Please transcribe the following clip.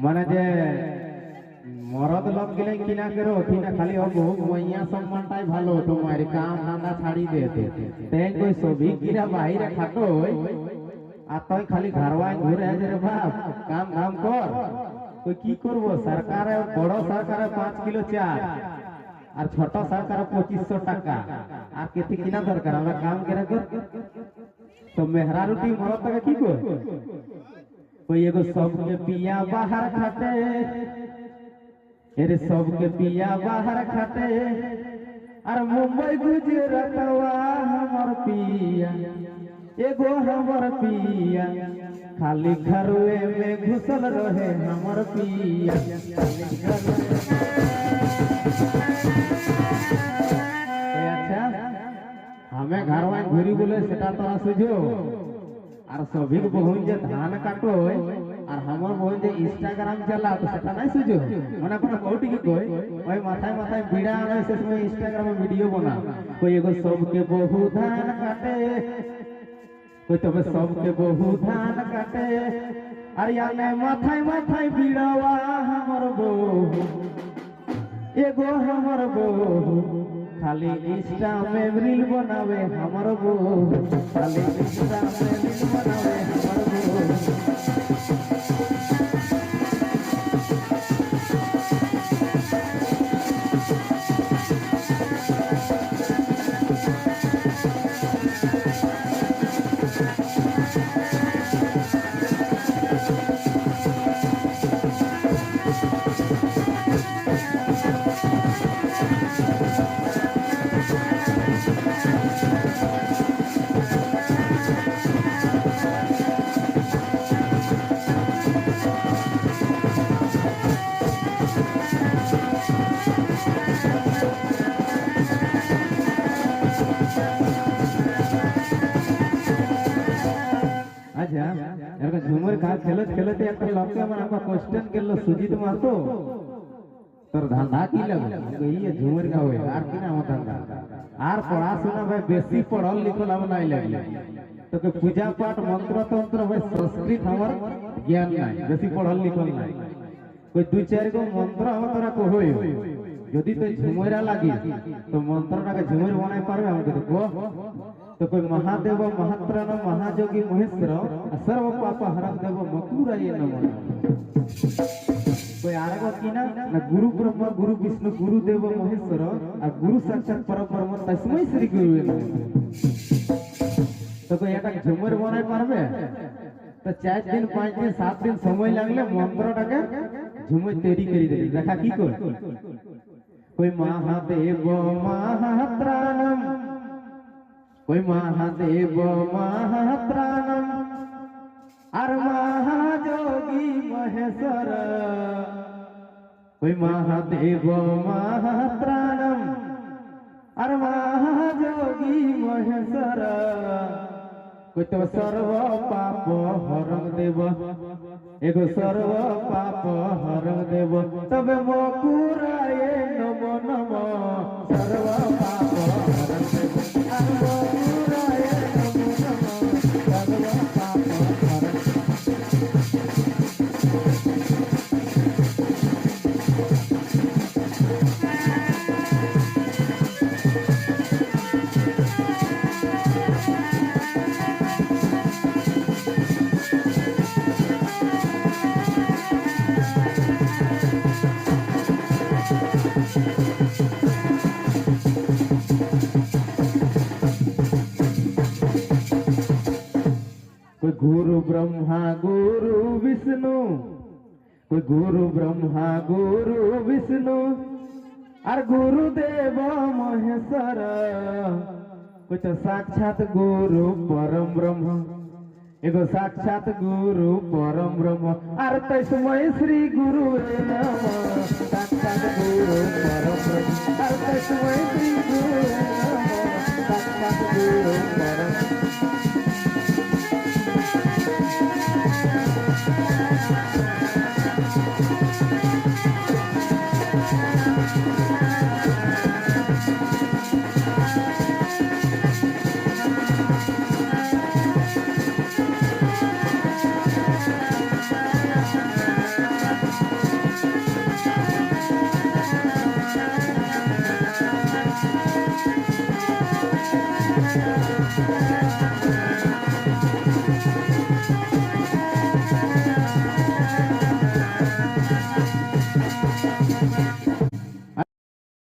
মানে যে মরদ লোক গেলে কিনা করো কিনা খালি হবো মইয়া সম্মানটাই ভালো তোমার কাম ধান্দা ছাড়ি দে তেন কই সবই কিরা বাইরে খাটো আর তুই খালি ঘরওয়ায় ঘুরে আছে রে বাপ কাম ধাম কর তুই কি করব সরকারে বড় সরকারে 5 কিলো চাল আর ছোট সরকারে 2500 টাকা আর কেতে কিনা দরকার আমরা কাম করে কর তো মেহরা রুটি মরদ টাকা কি কর कोई एगो सबके पिया बाहर खाते अरे सबके पिया बाहर खाते अरे मुंबई गुजरातवा हमर पिया एगो हमर पिया खाली घरवे में घुसल रहे हमर पिया अच्छा हमें घरवा घुरी बोले सेटा तो सुझो আর সবিক বহুন যে ধান কাটো আর আমার বহুন যে ইনস্টাগ্রাম চালা তো সেটা নাই সুজো মানে কোন কোটি কি কই ওই মাথায় মাথায় ভিড়া আনে সে সময় ইনস্টাগ্রামে ভিডিও বনা কই এগো সবকে বহু ধান কাটে কই তবে সবকে বহু ধান কাটে আর ইয়ানে মাথায় মাথায় ভিড়াওয়া हमर বহু एगो हमर बहु खाली इंस्टा में रील बनावे हमर बहु खाली इंस्टा में रील बनावे हमर बहु अच्छा झूमर का खेलत खेलते एक लौके में आपका क्वेश्चन केलो सुजीत मारतो তোর ধান্দা কি লাগে এই ঝুমর का होय আর কি না ধंधा আর পড়াশোনা ভাই বেশি পড়ল লিখল हम নাই লাগলে তোকে পূজা পাঠ মন্ত্র তন্ত্র ভাই সংস্কৃত हमर ज्ञान নাই বেশি পড়ল লিখল নাই কই দুই চার গো মন্ত্র हम তোরা কো होय যদি তুই ঝুমরা লাগি তো মন্ত্রটাকে ঝুমর বানাই পারবে আমাকে তো কো तो कोई महादेव महात्राण महाजोगी महेश्वर सर्व पाप हरम देव मकुराय नमः कोई आरगो कीना ना गुरु ब्रह्मा गुरु विष्णु गुरु देव महेश्वर और गुरु साक्षात परब्रह्म तस्मै श्री गुरुवे नमः तो कोई এটা ঝুমর বানাই পারবে তো 4 दिन 5 दिन 7 दिन সময় লাগলে মন্ত্রটাকে ঝুমর তৈরি করে দেবে দেখা কি কর कोई महादेव महात्राणम कोई महादेव महात्राणम और महाजोगी महेश्वर कोई महादेव महात्राणम और महाजोगी महेश्वर कोई तो सर्व पाप हरम देव एगो सर्व पाप हरम देव तबे मकुराय नमो नमो सर्व पाप हरम देव कोई गुरु ब्रह्मा गुरु विष्णु कोई गुरु ब्रह्मा गुरु विष्णु और गुरुदेव महेश्वर कोई तो साक्षात गुरु परम ब्रह्म एगो साक्षात गुरु परम ब्रह्म और तस्मै श्री गुरुवे नमः साक्षात गुरु परम ब्रह्म और तस्मै श्री गुरुवे नमः साक्षात गुरु